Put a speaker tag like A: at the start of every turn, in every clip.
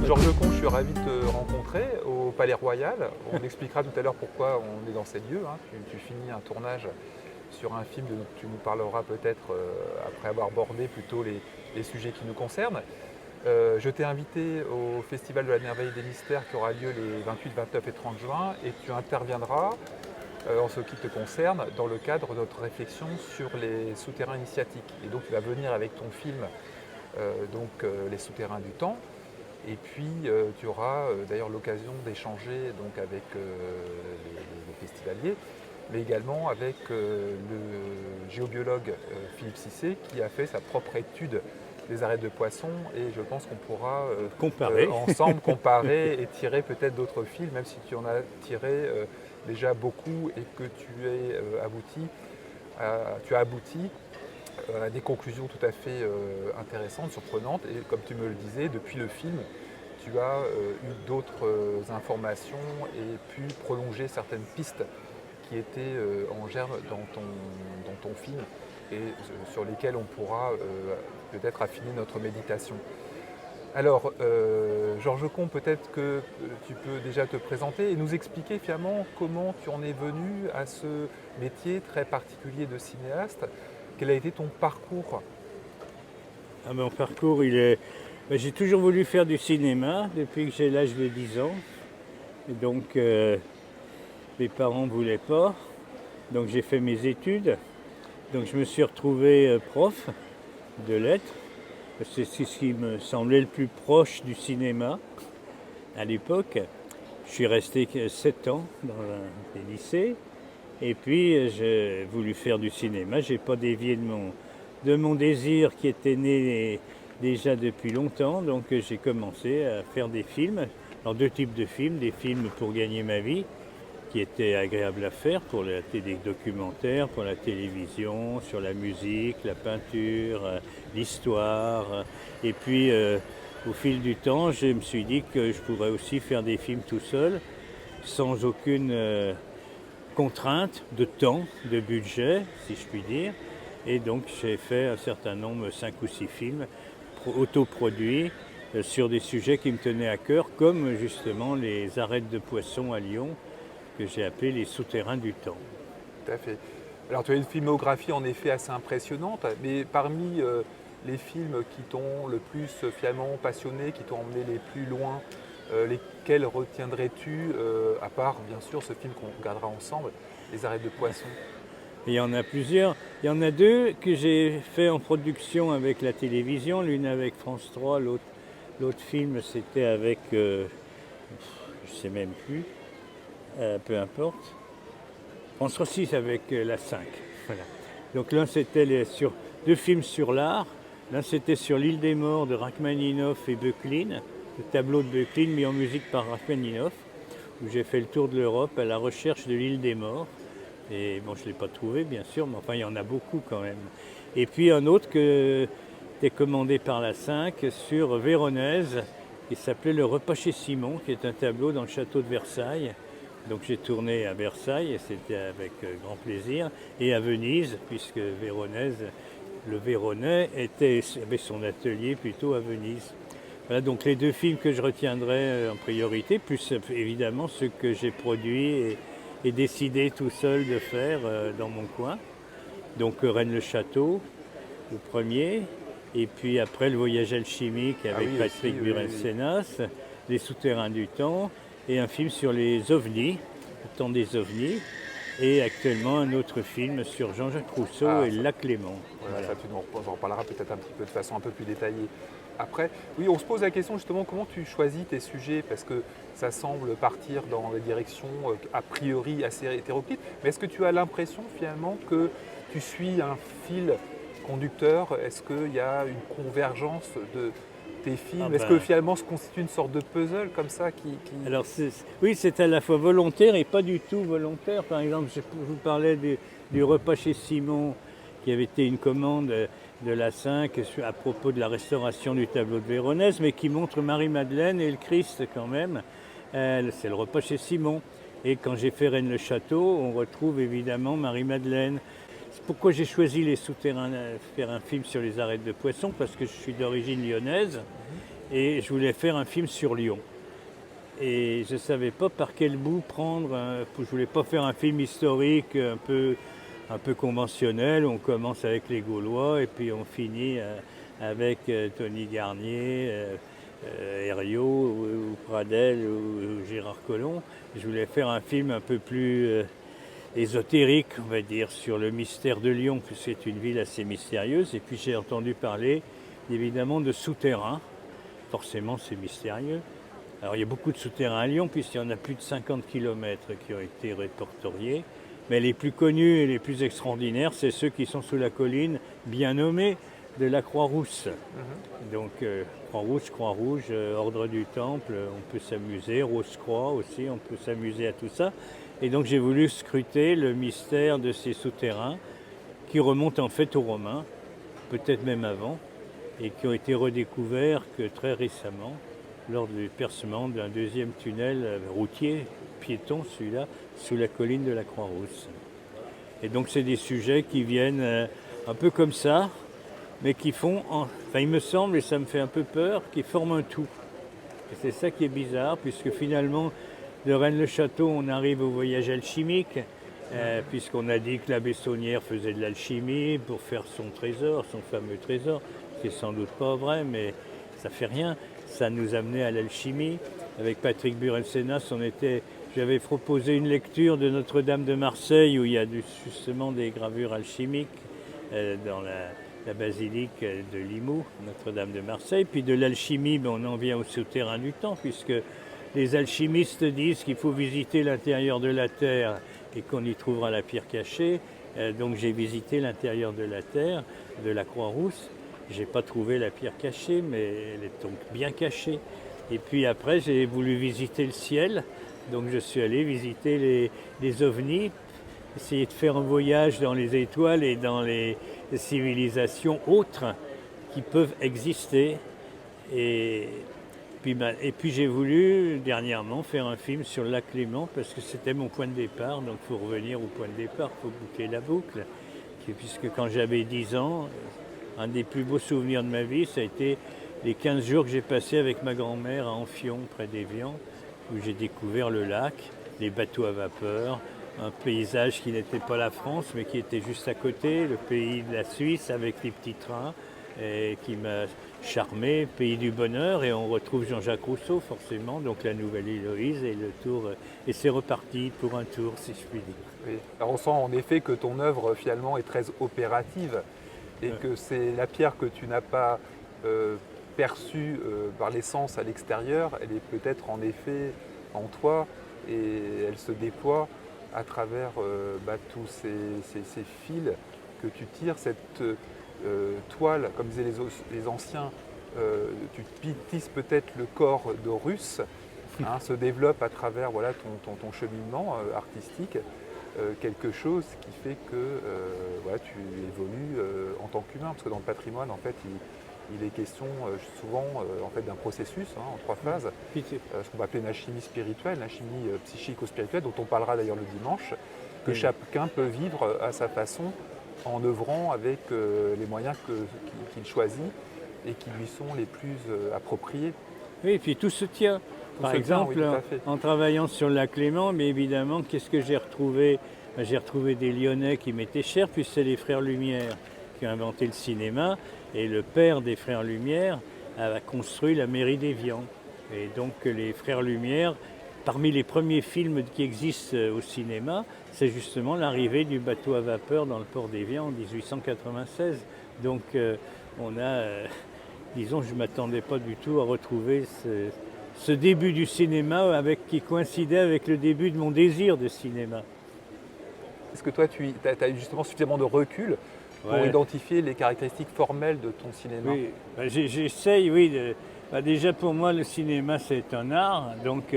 A: Georges Comte, je suis ravi de te rencontrer au Palais Royal. On expliquera tout à l'heure pourquoi on est dans ces lieux. Hein. Tu finis un tournage sur un film dont tu nous parleras peut-être après avoir abordé plutôt les sujets qui nous concernent. Je t'ai invité au Festival de la Merveille et des Mystères qui aura lieu les 28, 29 et 30 juin et tu interviendras en ce qui te concerne dans le cadre de notre réflexion sur les souterrains initiatiques. Et donc tu vas venir avec ton film Les souterrains du temps. Et puis tu auras d'ailleurs l'occasion d'échanger donc, avec les festivaliers, mais également avec le géobiologue Philippe Cissé qui a fait sa propre étude des arêtes de poissons et je pense qu'on pourra ensemble comparer et tirer peut-être d'autres fils, même si tu en as tiré déjà beaucoup et que tu as abouti à des conclusions tout à fait intéressantes, surprenantes. Et comme tu me le disais, depuis le film, tu as eu d'autres informations et pu prolonger certaines pistes qui étaient en germe dans ton film et sur lesquelles on pourra peut-être affiner notre méditation. Alors, Georges Comte, peut-être que tu peux déjà te présenter et nous expliquer finalement comment tu en es venu à ce métier très particulier de cinéaste. Quel a été ton parcours?
B: Mon parcours, j'ai toujours voulu faire du cinéma depuis que j'ai l'âge de 10 ans. Et donc, mes parents ne voulaient pas. Donc, j'ai fait mes études. Donc, je me suis retrouvé prof de lettres. C'est ce qui me semblait le plus proche du cinéma à l'époque. Je suis resté 7 ans dans les lycées. Et puis, j'ai voulu faire du cinéma. Je n'ai pas dévié de mon désir qui était né déjà depuis longtemps. Donc, j'ai commencé à faire des films. Alors, 2 types de films. Des films pour gagner ma vie, qui étaient agréables à faire pour la télé documentaire, pour la télévision, sur la musique, la peinture, l'histoire. Et puis, au fil du temps, je me suis dit que je pourrais aussi faire des films tout seul, sans aucune contrainte de temps, de budget, si je puis dire. Et donc, j'ai fait un certain nombre, 5 ou 6 films autoproduits sur des sujets qui me tenaient à cœur, comme justement les arêtes de poissons à Lyon, que j'ai appelé les souterrains du temps.
A: Tout à fait. Alors tu as une filmographie en effet assez impressionnante, mais parmi les films qui t'ont le plus finalement passionné, qui t'ont emmené les plus loin, lesquels retiendrais-tu, à part bien sûr ce film qu'on regardera ensemble, Les arêtes de poissons?
B: Et il y en a plusieurs. Il y en a 2 que j'ai fait en production avec la télévision, l'une avec France 3, l'autre film c'était avec, je ne sais même plus, peu importe. France 6 avec la 5. Voilà. Donc l'un c'était sur 2 films sur l'art. L'un c'était sur l'île des morts de Rachmaninoff et Böcklin, le tableau de Böcklin mis en musique par Rachmaninoff, où j'ai fait le tour de l'Europe à la recherche de l'île des morts. Et bon, je ne l'ai pas trouvé bien sûr, mais enfin il y en a beaucoup quand même. Et puis un autre qui était commandé par la 5 sur Véronèse, qui s'appelait Le repas chez Simon, qui est un tableau dans le château de Versailles. Donc j'ai tourné à Versailles et c'était avec grand plaisir, et à Venise, puisque Véronèse, le Véronais, avait son atelier plutôt à Venise. Voilà donc les 2 films que je retiendrai en priorité, plus évidemment ceux que j'ai produits et décidé tout seul de faire dans mon coin. Donc Rennes-le-Château, le premier, et puis après Le voyage alchimique avec Patrick Buren-Sénas, Les souterrains du temps, et un film sur les ovnis, le temps des ovnis, et actuellement un autre film sur Jean-Jacques Rousseau et le lac Léman.
A: Voilà. Ça, tu nous en reparleras peut-être un petit peu de façon un peu plus détaillée après. Oui, on se pose la question justement comment tu choisis tes sujets, parce que ça semble partir dans des directions a priori assez hétéroclites, mais est-ce que tu as l'impression finalement que tu suis un fil conducteur? Est-ce qu'il y a une convergence de tes films? Est-ce que finalement se constitue une sorte de puzzle comme ça qui...
B: Alors oui, c'est à la fois volontaire et pas du tout volontaire. Par exemple, je vous parlais du repas chez Simon, qui avait été une commande de la 5 à propos de la restauration du tableau de Véronèse, mais qui montre Marie-Madeleine et le Christ quand même. C'est le repas chez Simon. Et quand j'ai fait Rennes-le-Château, on retrouve évidemment Marie-Madeleine. C'est pourquoi j'ai choisi les souterrains, faire un film sur les arêtes de poissons, parce que je suis d'origine lyonnaise. et je voulais faire un film sur Lyon. Et je ne savais pas par quel bout prendre. Je ne voulais pas faire un film historique un peu conventionnel. On commence avec les Gaulois et puis on finit avec Tony Garnier, Herriot ou Pradel ou Gérard Collomb. Je voulais faire un film un peu plus ésotérique, on va dire, sur le mystère de Lyon, puisque c'est une ville assez mystérieuse. Et puis j'ai entendu parler évidemment de souterrains. Forcément, c'est mystérieux. Alors il y a beaucoup de souterrains à Lyon, puisqu'il y en a plus de 50 km qui ont été répertoriés. Mais les plus connus et les plus extraordinaires, c'est ceux qui sont sous la colline bien nommée de la Croix-Rousse. Donc Croix-Rouge, Ordre du Temple, on peut s'amuser, Rose-Croix aussi, on peut s'amuser à tout ça. Et donc j'ai voulu scruter le mystère de ces souterrains qui remontent en fait aux Romains, peut-être même avant, et qui ont été redécouverts que très récemment, lors du percement d'un deuxième tunnel routier, piéton celui-là, sous la colline de la Croix-Rousse. Et donc c'est des sujets qui viennent un peu comme ça, mais qui font, enfin il me semble, et ça me fait un peu peur, qui forment un tout. Et c'est ça qui est bizarre, puisque finalement, de Rennes-le-Château, on arrive au voyage alchimique, puisqu'on a dit que la Bessonnière faisait de l'alchimie pour faire son trésor, son fameux trésor, qui est sans doute pas vrai, mais ça fait rien. Ça nous amenait à l'alchimie. Avec Patrick Burensenas, j'avais proposé une lecture de Notre-Dame de Marseille où il y a justement des gravures alchimiques dans la basilique de Limoux, Notre-Dame de Marseille. Puis de l'alchimie, on en vient au souterrain du temps, puisque les alchimistes disent qu'il faut visiter l'intérieur de la Terre et qu'on y trouvera la pierre cachée. Donc j'ai visité l'intérieur de la Terre, de la Croix-Rousse. J'ai pas trouvé la pierre cachée, mais elle est donc bien cachée. Et puis après, j'ai voulu visiter le ciel. Donc je suis allé visiter les ovnis, essayer de faire un voyage dans les étoiles et dans les civilisations autres qui peuvent exister. Et puis j'ai voulu dernièrement faire un film sur le lac Léman parce que c'était mon point de départ. Donc il faut revenir au point de départ, il faut boucler la boucle. Puisque quand j'avais 10 ans, un des plus beaux souvenirs de ma vie, ça a été les 15 jours que j'ai passés avec ma grand-mère à Amphion, près d'Évian, où j'ai découvert le lac, les bateaux à vapeur, un paysage qui n'était pas la France, mais qui était juste à côté, le pays de la Suisse avec les petits trains, et qui m'a charmé, pays du bonheur, et on retrouve Jean-Jacques Rousseau forcément, donc la nouvelle Héloïse, et le tour, et c'est reparti pour un tour, si je puis dire.
A: Oui. Alors on sent en effet que ton œuvre finalement est très opérative et que c'est la pierre que tu n'as pas perçue par l'essence à l'extérieur, elle est peut-être en effet en toi et elle se déploie à travers tous ces fils que tu tires, cette toile, comme disaient les anciens, tu tisses peut-être le corps d'Horus, se développe à travers ton cheminement artistique. Quelque chose qui fait que tu évolues en tant qu'humain, parce que dans le patrimoine, en fait, il est question souvent en fait, d'un processus en 3 phases, ce qu'on va appeler une alchimie spirituelle, une alchimie psychico-spirituelle, dont on parlera d'ailleurs le dimanche, que chacun peut vivre à sa façon en œuvrant avec les moyens qu'il choisit et qui lui sont les plus appropriés.
B: Oui, et puis tout se tient. Par exemple, en travaillant sur le lac Léman, mais évidemment, qu'est-ce que j'ai retrouvé? J'ai retrouvé des Lyonnais qui m'étaient chers, puis c'est les frères Lumière qui ont inventé le cinéma, et le père des frères Lumière a construit la mairie d'Évian. Et donc les frères Lumière, parmi les premiers films qui existent au cinéma, c'est justement l'arrivée du bateau à vapeur dans le port d'Évian en 1896. Donc on a, disons, je ne m'attendais pas du tout à retrouver ce début du cinéma qui coïncidait avec le début de mon désir de cinéma.
A: Est-ce que toi, tu as eu justement suffisamment de recul pour identifier les caractéristiques formelles de ton cinéma?
B: Oui, j'essaye, oui. Déjà pour moi, le cinéma, c'est un art, donc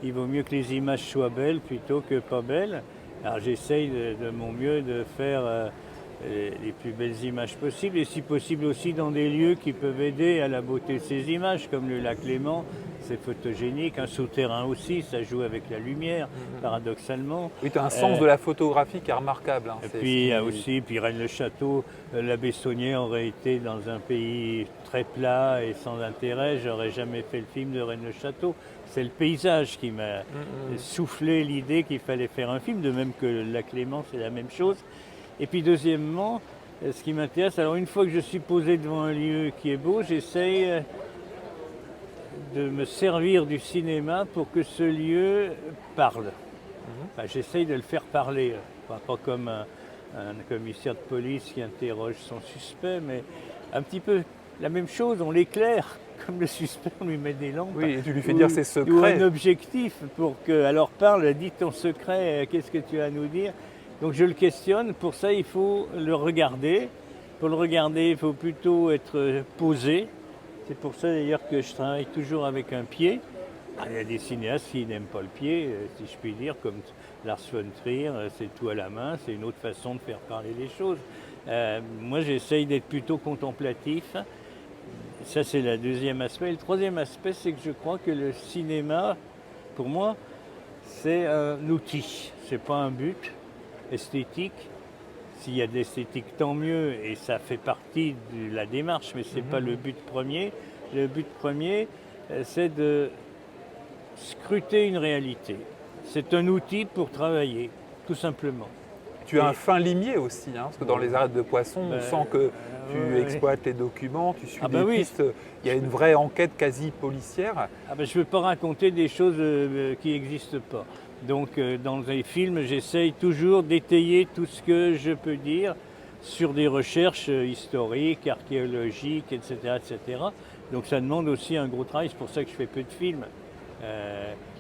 B: il vaut mieux que les images soient belles plutôt que pas belles. Alors j'essaye de mon mieux de faire les plus belles images possibles, et si possible aussi dans des lieux qui peuvent aider à la beauté de ces images, comme le lac Léman, c'est photogénique, un souterrain aussi, ça joue avec la lumière, paradoxalement.
A: Oui, tu as un sens de la photographie qui est remarquable. Hein.
B: Et puis il y a aussi, puis Rennes-le-Château, la Bessonnière aurait été dans un pays très plat et sans intérêt, j'aurais jamais fait le film de Rennes-le-Château. C'est le paysage qui m'a soufflé l'idée qu'il fallait faire un film, de même que le lac Léman, c'est la même chose. Et puis deuxièmement, ce qui m'intéresse, alors une fois que je suis posé devant un lieu qui est beau, j'essaye de me servir du cinéma pour que ce lieu parle. Enfin, j'essaye de le faire parler, pas comme un commissaire de police qui interroge son suspect, mais un petit peu la même chose, on l'éclaire, comme le suspect, on lui met des lampes.
A: Oui, et tu lui fais dire ses secrets.
B: Ou un objectif pour que, alors parle, dis ton secret, qu'est-ce que tu as à nous dire? Donc je le questionne, pour ça il faut le regarder. Pour le regarder, il faut plutôt être posé. C'est pour ça d'ailleurs que je travaille toujours avec un pied. Il y a des cinéastes qui n'aiment pas le pied, si je puis dire, comme Lars von Trier, c'est tout à la main, c'est une autre façon de faire parler les choses. Moi j'essaye d'être plutôt contemplatif. Ça c'est le deuxième aspect. Le troisième aspect, c'est que je crois que le cinéma, pour moi, c'est un outil, c'est pas un but esthétique. S'il y a de l'esthétique, tant mieux, et ça fait partie de la démarche, mais ce n'est pas le but premier. Le but premier, c'est de scruter une réalité. C'est un outil pour travailler, tout simplement.
A: Tu as un fin limier aussi, hein, parce que dans les arêtes de poisson, on sent que tu exploites les documents, tu suis des pistes. Il y a une vraie enquête quasi policière.
B: Je ne veux pas raconter des choses qui n'existent pas. Donc dans les films, j'essaye toujours d'étayer tout ce que je peux dire sur des recherches historiques, archéologiques, etc., etc. Donc ça demande aussi un gros travail, c'est pour ça que je fais peu de films.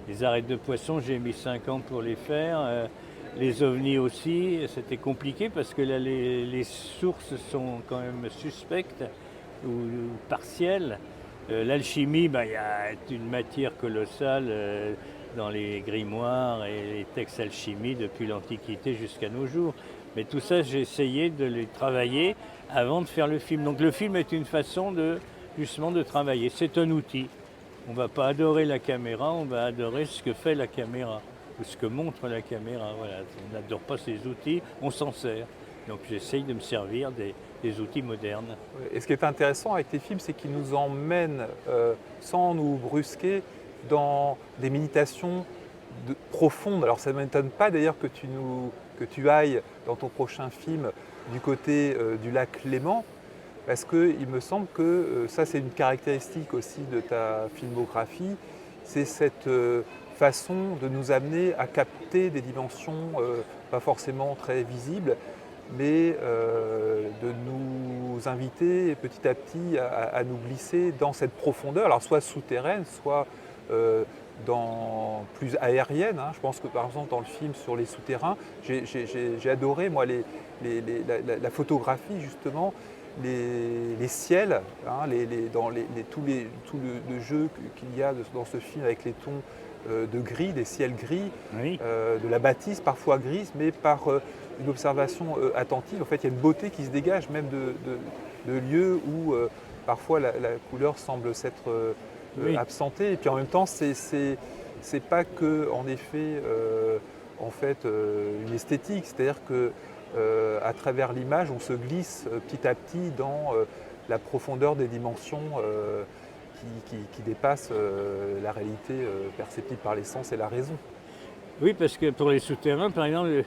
B: Les arêtes de poisson, j'ai mis 5 ans pour les faire. Les ovnis aussi, c'était compliqué parce que là, les sources sont quand même suspectes ou partielles. L'alchimie, il y a une matière colossale dans les grimoires et les textes alchimie depuis l'Antiquité jusqu'à nos jours. Mais tout ça, j'ai essayé de les travailler avant de faire le film. Donc le film est une façon justement de travailler. C'est un outil. On ne va pas adorer la caméra, on va adorer ce que fait la caméra, ou ce que montre la caméra. Voilà. On n'adore pas ces outils, on s'en sert. Donc j'essaye de me servir des outils modernes.
A: Et ce qui est intéressant avec tes films, c'est qu'ils nous emmènent, sans nous brusquer, dans des méditations profondes. Alors ça ne m'étonne pas d'ailleurs que tu ailles dans ton prochain film du côté du lac Léman, parce qu'il me semble que ça c'est une caractéristique aussi de ta filmographie, c'est cette façon de nous amener à capter des dimensions pas forcément très visibles, mais de nous inviter petit à petit à nous glisser dans cette profondeur, alors soit souterraine, soit plus aérienne. Hein. Je pense que par exemple dans le film sur les souterrains, j'ai adoré moi la photographie justement, les ciels, hein, tout le jeu qu'il y a dans ce film avec les tons de gris, des ciels gris, de la bâtisse parfois grise, mais par une observation attentive. En fait, il y a une beauté qui se dégage même de lieux où parfois la couleur semble s'être absentée. Et puis en même temps, c'est pas que en effet, une esthétique. C'est-à-dire que à travers l'image, on se glisse petit à petit dans la profondeur des dimensions qui dépassent la réalité perceptible par les sens et la raison.
B: Oui, parce que pour les souterrains, par exemple,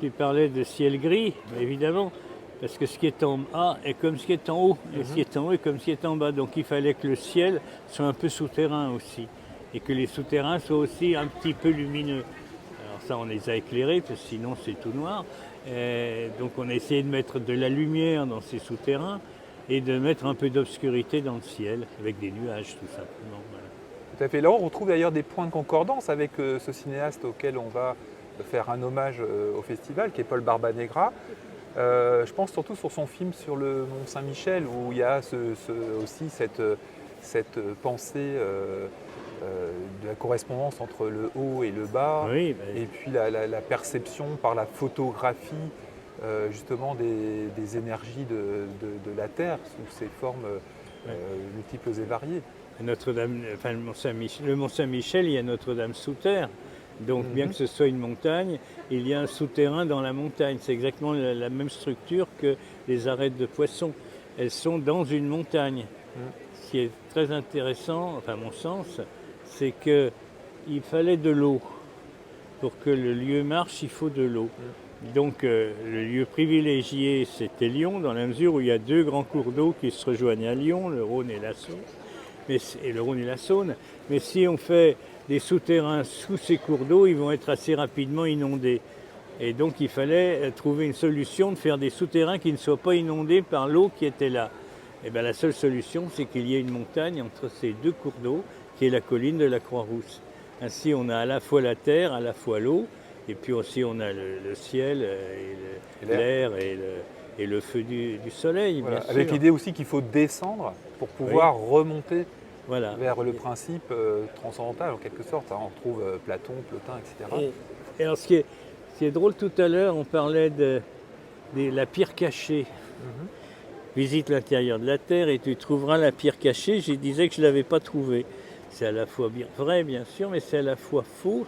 B: tu parlais de ciel gris, évidemment, parce que ce qui est en bas est comme ce qui est en haut, et ce qui est en haut est comme ce qui est en bas. Donc il fallait que le ciel soit un peu souterrain aussi, et que les souterrains soient aussi un petit peu lumineux. Alors ça, on les a éclairés, parce que sinon c'est tout noir. Et donc on a essayé de mettre de la lumière dans ces souterrains, et de mettre un peu d'obscurité dans le ciel, avec des nuages tout simplement. Voilà.
A: Tout à fait. Là, on retrouve d'ailleurs des points de concordance avec ce cinéaste auquel on va faire un hommage au festival, qui est Paul Barbanegra. Je pense surtout sur son film sur le Mont Saint-Michel, où il y a aussi cette pensée de la correspondance entre le haut et le bas, et puis la perception par la photographie justement des énergies de la Terre sous ses formes multiples et variées.
B: Notre-Dame, enfin le Mont-Saint-Michel, il y a Notre-Dame sous terre. Donc bien que ce soit une montagne, il y a un souterrain dans la montagne. C'est exactement la même structure que les arêtes de poissons. Elles sont dans une montagne. Ce qui est très intéressant, enfin à mon sens, c'est qu'il fallait de l'eau. Pour que le lieu marche, il faut de l'eau. Donc le lieu privilégié, c'était Lyon, dans la mesure où il y a deux grands cours d'eau qui se rejoignent à Lyon, le Rhône et la Saône. Mais si on fait des souterrains sous ces cours d'eau, ils vont être assez rapidement inondés. Et donc il fallait trouver une solution de faire des souterrains qui ne soient pas inondés par l'eau qui était là. Et bien la seule solution, c'est qu'il y ait une montagne entre ces deux cours d'eau, qui est la colline de la Croix-Rousse. Ainsi, on a à la fois la terre, à la fois l'eau, et puis aussi on a le ciel, et l'air et le feu du soleil,
A: Voilà.
B: bien
A: Avec
B: sûr.
A: l'idée aussi qu'il faut descendre pour pouvoir remonter
B: Voilà.
A: vers le principe transcendantal en quelque sorte. On retrouve Platon, Plotin, etc.
B: Et alors ce qui est drôle, tout à l'heure, on parlait de la pierre cachée. Visite l'intérieur de la Terre et tu trouveras la pierre cachée. Je disais que je ne l'avais pas trouvée. C'est à la fois vrai, bien sûr, mais c'est à la fois faux.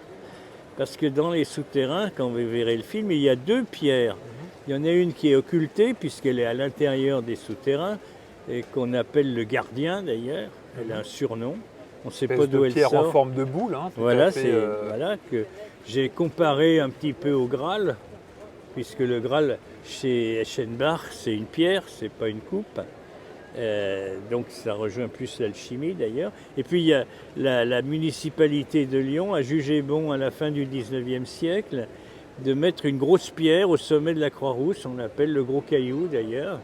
B: Parce que dans les souterrains, quand vous verrez le film, il y a deux pierres. Il y en a une qui est occultée, puisqu'elle est à l'intérieur des souterrains, et qu'on appelle le gardien d'ailleurs. Elle a un surnom. On ne sait pas d'où elle
A: pierre
B: sort.
A: en forme de boule. Hein,
B: Voilà, voilà que j'ai comparé un petit peu au Graal, puisque le Graal chez Eschenbach, c'est une pierre, c'est pas une coupe. Donc ça rejoint plus l'alchimie d'ailleurs. Et puis il y a la municipalité de Lyon a jugé bon à la fin du 19e siècle de mettre une grosse pierre au sommet de la Croix-Rousse, on l'appelle le gros caillou d'ailleurs,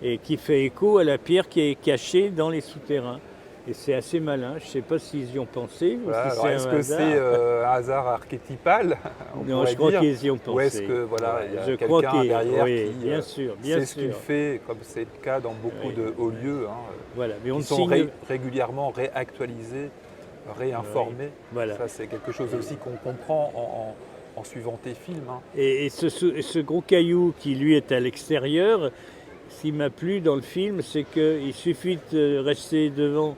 B: et qui fait écho à la pierre qui est cachée dans les souterrains. Et c'est assez malin, je ne sais pas s'ils y ont pensé.
A: Voilà,
B: ou si c'est
A: est-ce que c'est un hasard archétypal
B: Non, je crois qu'ils y ont pensé.
A: Ou est-ce que voilà, il y a
B: je crois
A: quelqu'un derrière qui
B: bien sûr,
A: sait ce qu'il fait, comme c'est le cas dans beaucoup de hauts lieux,
B: voilà. Mais on
A: qui sont régulièrement réactualisés, réinformés.
B: Voilà.
A: Ça, c'est quelque chose aussi qu'on comprend en suivant tes films.
B: Et ce gros caillou qui, lui, est à l'extérieur, ce qui m'a plu dans le film, c'est qu'il suffit de rester devant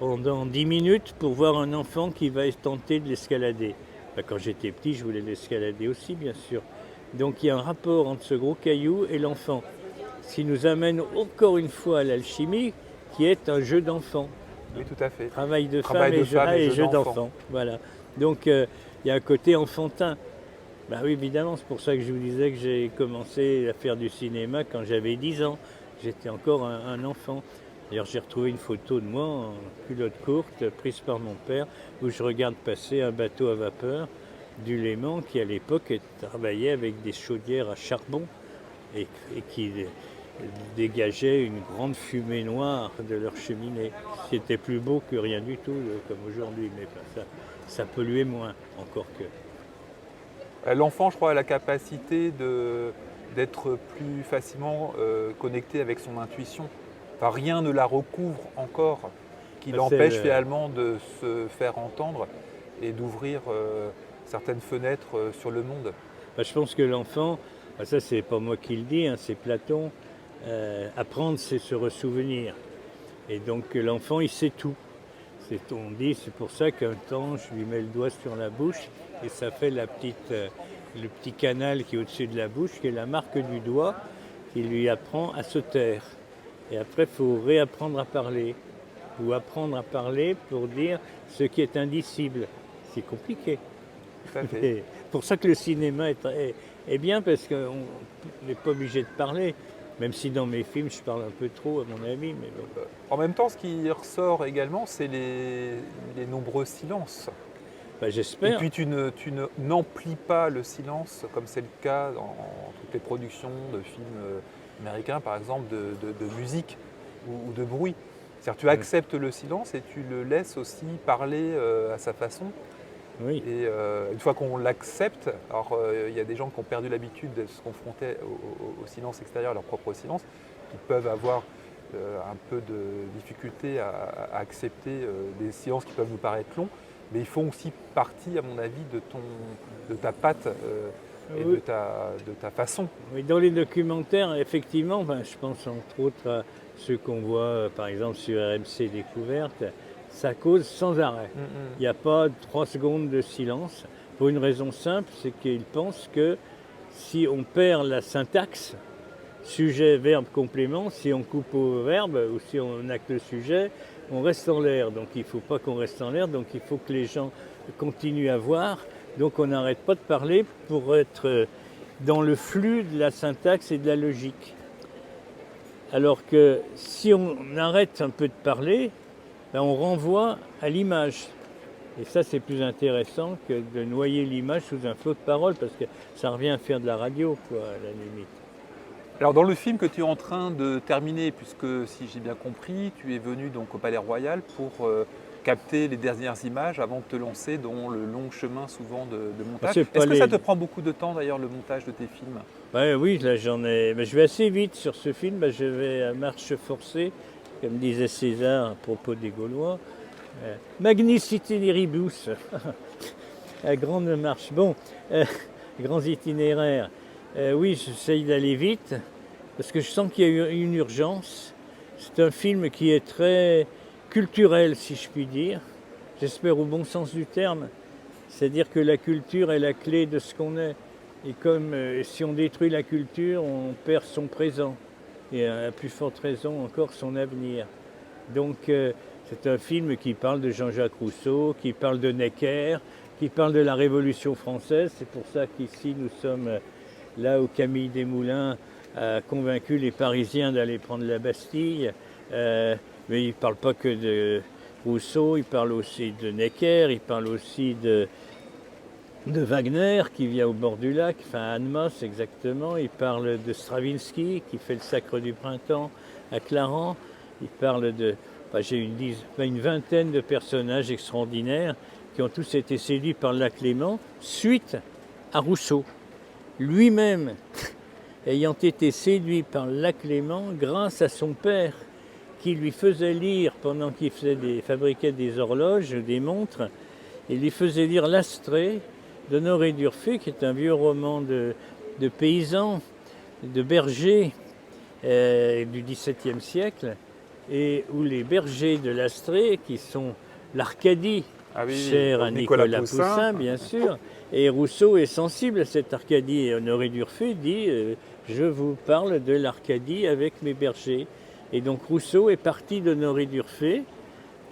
B: pendant 10 minutes pour voir un enfant qui va tenter de l'escalader. Quand j'étais petit, je voulais l'escalader aussi, bien sûr. Donc il y a un rapport entre ce gros caillou et l'enfant, ce qui nous amène encore une fois à l'alchimie, qui est un jeu d'enfant.
A: Oui, tout à fait.
B: Travail de femme et jeu d'enfant. Voilà. Donc il y a un côté enfantin. Ben oui, évidemment, c'est pour ça que je vous disais que j'ai commencé à faire du cinéma quand j'avais 10 ans. J'étais encore un enfant. D'ailleurs, j'ai retrouvé une photo de moi en culotte courte, prise par mon père, où je regarde passer un bateau à vapeur du Léman qui, à l'époque, travaillait avec des chaudières à charbon et qui dégageait une grande fumée noire de leur cheminée. C'était plus beau que rien du tout, comme aujourd'hui, mais ça polluait moins, encore que.
A: L'enfant, je crois, a la capacité d'être plus facilement connecté avec son intuition. Enfin, rien ne la recouvre encore, qui l'empêche finalement de se faire entendre et d'ouvrir certaines fenêtres sur le monde.
B: Je pense que l'enfant, ça c'est pas moi qui le dis, hein, c'est Platon, apprendre c'est se ressouvenir. Et donc l'enfant il sait tout. On dit, c'est pour ça qu'un temps je lui mets le doigt sur la bouche et ça fait le petit canal qui est au-dessus de la bouche, qui est la marque du doigt, qui lui apprend à se taire. Et après, il faut réapprendre à parler, ou apprendre à parler pour dire ce qui est indicible. C'est compliqué.
A: Tout à fait.
B: C'est pour ça que le cinéma est bien, parce qu'on n'est pas obligé de parler, même si dans mes films, je parle un peu trop, à mon avis. Mais bon.
A: En même temps, ce qui ressort également, c'est les nombreux silences.
B: J'espère.
A: Et puis tu n'emplis pas le silence, comme c'est le cas dans toutes les productions de films américains, par exemple, de musique ou de bruit. C'est-à-dire tu acceptes le silence et tu le laisses aussi parler à sa façon.
B: Oui.
A: Et une fois qu'on l'accepte, alors il y a des gens qui ont perdu l'habitude de se confronter au silence extérieur, à leur propre silence, qui peuvent avoir un peu de difficulté à accepter des silences qui peuvent nous paraître longs. Mais ils font aussi partie, à mon avis, de ta patte et
B: Oui.
A: de ta façon.
B: Oui, dans les documentaires, effectivement, ben, je pense entre autres à ceux qu'on voit par exemple sur RMC Découverte, ça cause sans arrêt.
A: Mm, mm.
B: Il n'y a pas 3 secondes de silence, pour une raison simple, c'est qu'ils pensent que si on perd la syntaxe, sujet, verbe, complément, si on coupe au verbe ou si on acte le sujet, on reste en l'air. Donc il ne faut pas qu'on reste en l'air, donc il faut que les gens continuent à voir. Donc on n'arrête pas de parler pour être dans le flux de la syntaxe et de la logique. Alors que si on arrête un peu de parler, ben on renvoie à l'image. Et ça, c'est plus intéressant que de noyer l'image sous un flot de paroles, parce que ça revient à faire de la radio, quoi, à la limite.
A: Alors dans le film que tu es en train de terminer, puisque si j'ai bien compris, tu es venu donc au Palais Royal pour capter les dernières images avant de te lancer dans le long chemin souvent de montage.
B: C'est pas
A: Est-ce que ça
B: les-
A: te prend beaucoup de temps d'ailleurs le montage de tes films?
B: Ouais, oui, là j'en ai. Ben, je vais assez vite sur ce film, ben, je vais à marche forcée, comme disait César à propos des Gaulois. Magnis itineribus, la grande marche. Bon, grands itinéraires. Oui, j'essaye d'aller vite, parce que je sens qu'il y a eu une urgence. C'est un film qui est très culturel, si je puis dire. J'espère au bon sens du terme. C'est-à-dire que la culture est la clé de ce qu'on est. Et comme si on détruit la culture, on perd son présent. Et à plus forte raison encore son avenir. Donc c'est un film qui parle de Jean-Jacques Rousseau, qui parle de Necker, qui parle de la Révolution française. C'est pour ça qu'ici nous sommes là où Camille Desmoulins a convaincu les Parisiens d'aller prendre la Bastille. Mais il ne parle pas que de Rousseau, il parle aussi de Necker, il parle aussi de Wagner qui vient au bord du lac, enfin à Annemasse exactement. Il parle de Stravinsky qui fait le Sacre du Printemps à Clarens. Il parle de... Enfin, j'ai une vingtaine de personnages extraordinaires qui ont tous été séduits par Lac Léman suite à Rousseau. Lui-même ayant été séduit par Lac Léman grâce à son père qui lui faisait lire pendant qu'il fabriquait des horloges, des montres, il lui faisait lire l'Astrée d'Honoré d'Urfé, qui est un vieux roman de paysans, de bergers du XVIIe siècle, et où les bergers de l'Astrée, qui sont l'Arcadie,
A: Ah oui,
B: chère à Nicolas Poussin, bien sûr, et Rousseau est sensible à cette Arcadie, et Honoré d'Urfé dit je vous parle de l'Arcadie avec mes bergers. Et donc Rousseau est parti d'Honoré d'Urfé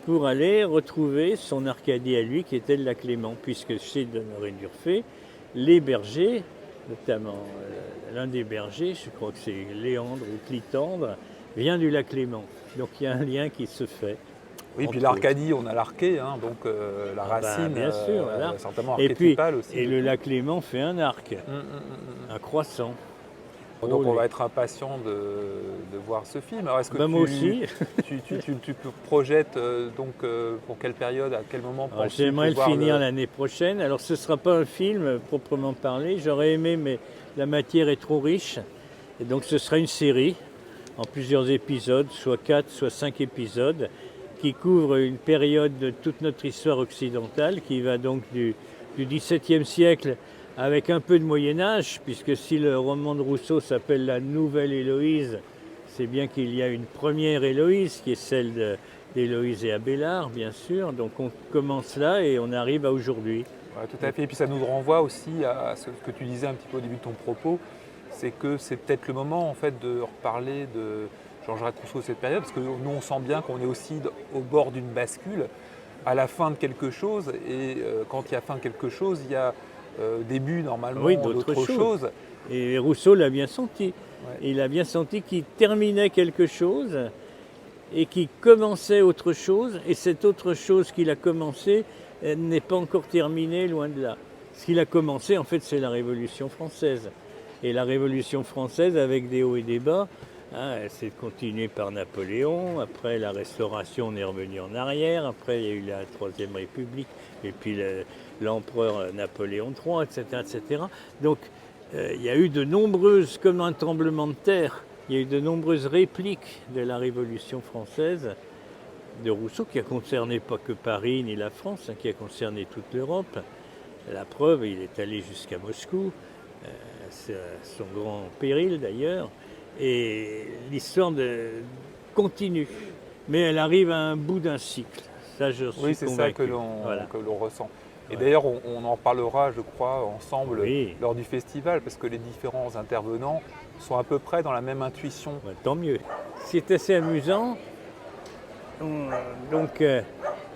B: pour aller retrouver son Arcadie à lui, qui était le Lac Léman, puisque chez Honoré d'Urfé, les bergers, notamment l'un des bergers, je crois que c'est Léandre ou Clitandre, vient du Lac Léman. Donc il y a un lien qui se fait.
A: Oui, puis l'Arcadie, on a l'arqué, hein, donc la racine,
B: bien sûr,
A: certainement
B: et puis,
A: archétypale aussi.
B: et le Lac Léman fait un arc, un croissant.
A: Donc on va être impatient de voir ce film. Alors est-ce que
B: moi aussi.
A: tu projettes donc pour quelle période, à quel moment penses-tu
B: J'aimerais le
A: pouvoir
B: finir l'année prochaine. Alors ce ne sera pas un film proprement parlé, j'aurais aimé, mais la matière est trop riche. Et donc ce sera une série en plusieurs épisodes, soit 4, soit 5 épisodes, qui couvre une période de toute notre histoire occidentale, qui va donc du XVIIe siècle avec un peu de Moyen-Âge, puisque si le roman de Rousseau s'appelle La Nouvelle Héloïse, c'est bien qu'il y a une première Héloïse, qui est celle d'Héloïse et Abélard, bien sûr. Donc on commence là et on arrive à aujourd'hui.
A: Ouais, tout à fait. Et puis ça nous renvoie aussi à ce que tu disais un petit peu au début de ton propos, c'est que c'est peut-être le moment en fait de reparler de Jean-Jacques Rousseau de cette période, parce que nous on sent bien qu'on est aussi au bord d'une bascule, à la fin de quelque chose, et quand il y a fin de quelque chose, il y a début normalement d'autre chose.
B: Et Rousseau l'a bien senti.
A: Ouais.
B: Il a bien senti qu'il terminait quelque chose et qu'il commençait autre chose, et cette autre chose qu'il a commencé n'est pas encore terminée, loin de là. Ce qu'il a commencé, en fait, c'est la Révolution française. Et la Révolution française, avec des hauts et des bas, elle s'est continuée par Napoléon, après la Restauration, on est revenu en arrière, après il y a eu la Troisième République, et puis l'empereur Napoléon III, etc. etc. Donc il y a eu de nombreuses, comme un tremblement de terre, il y a eu de nombreuses répliques de la Révolution française de Rousseau, qui a concerné pas que Paris ni la France, qui a concerné toute l'Europe. La preuve, il est allé jusqu'à Moscou. c'est son grand péril d'ailleurs. Et l'histoire continue, mais elle arrive à un bout d'un cycle. Ça, je suis
A: Oui, c'est ça
B: convaincu.
A: que l'on ressent. Et
B: Ouais.
A: d'ailleurs, on en parlera, je crois, ensemble
B: Oui.
A: lors du festival, parce que les différents intervenants sont à peu près dans la même intuition.
B: Ouais, tant mieux. C'est assez amusant. Donc,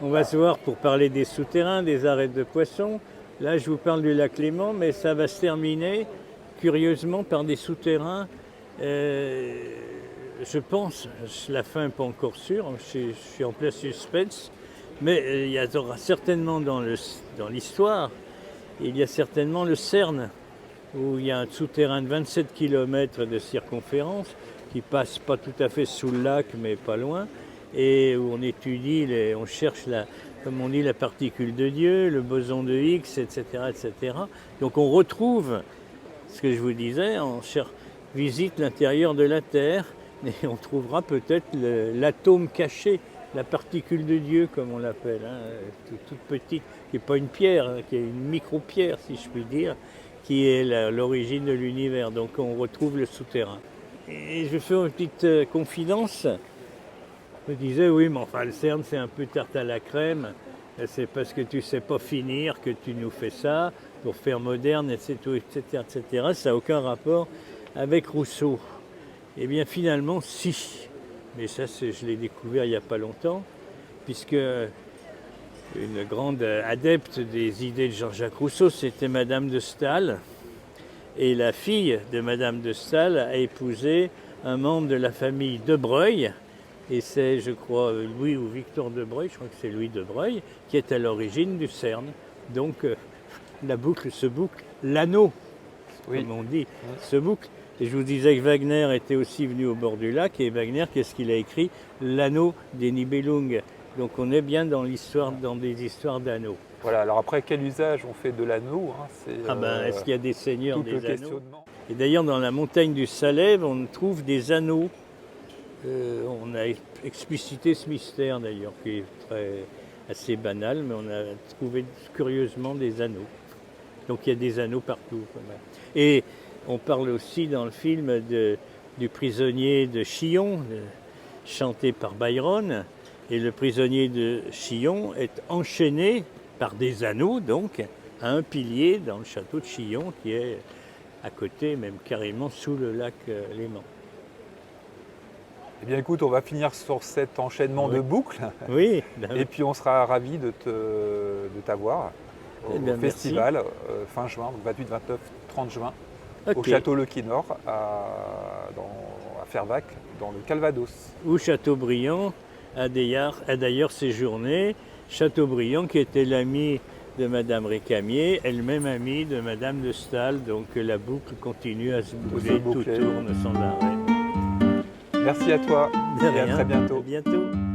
B: on va se voir pour parler des souterrains, des arêtes de poissons. Là, je vous parle du lac Léman, mais ça va se terminer, curieusement, par des souterrains. Je pense, la fin n'est pas encore sûre, je suis en plein suspense, mais il y aura certainement dans l'histoire, il y a certainement le CERN, où il y a un souterrain de 27 km de circonférence, qui passe pas tout à fait sous le lac, mais pas loin, et où on étudie, on cherche, comme on dit, la particule de Dieu, le boson de Higgs, etc., etc. Donc on retrouve ce que je vous disais, on visite l'intérieur de la Terre, et on trouvera peut-être l'atome caché, la particule de Dieu, comme on l'appelle, hein, toute petite, qui n'est pas une pierre, hein, qui est une micro-pierre, si je puis dire, qui est l'origine de l'univers. Donc on retrouve le souterrain. Et je fais une petite confidence. Je me disais, oui, mais enfin, le CERN, c'est un peu tarte à la crème. C'est parce que tu ne sais pas finir que tu nous fais ça, pour faire moderne, etc., etc., etc. Ça n'a aucun rapport avec Rousseau. Eh bien, finalement, si. Mais ça, je l'ai découvert il n'y a pas longtemps, puisque une grande adepte des idées de Jean-Jacques Rousseau, c'était Madame de Staël. Et la fille de Madame de Staël a épousé un membre de la famille de Breuil. Et c'est, je crois, Louis ou Victor de Breuil, je crois que c'est Louis de Breuil, qui est à l'origine du CERN. Donc, la boucle se boucle, l'anneau,
A: Oui.
B: comme on dit, se boucle. Et je vous disais que Wagner était aussi venu au bord du lac, et Wagner, qu'est-ce qu'il a écrit? L'anneau des Nibelungen. Donc on est bien dans des histoires d'anneaux.
A: Voilà, alors après, quel usage on fait de l'anneau, hein,
B: Est-ce qu'il y a des seigneurs
A: tout
B: des
A: le
B: anneaux?
A: questionnement.
B: Et d'ailleurs, dans la montagne du Salève, on trouve des anneaux. On a explicité ce mystère d'ailleurs, qui est assez banal, mais on a trouvé curieusement des anneaux. Donc il y a des anneaux partout. Quand même. Et on parle aussi dans le film du prisonnier de Chillon, chanté par Byron. Et le prisonnier de Chillon est enchaîné par des anneaux, donc, à un pilier dans le château de Chillon, qui est à côté, même carrément sous le lac Léman.
A: Eh bien écoute, on va finir sur cet enchaînement de boucles.
B: Oui.
A: Et puis on sera ravis de t'avoir au festival fin juin, donc 28, 29, 30 juin, au château Le Quinor à Fervaques, dans le Calvados.
B: Où Chateaubriand a d'ailleurs séjourné. Chateaubriand qui était l'ami de Madame Récamier, elle-même amie de Madame de Staël. Donc la boucle continue à se boucler, tout tourne sans arrêt.
A: Merci à toi
B: De
A: et
B: rien.
A: à très bientôt.
B: À bientôt.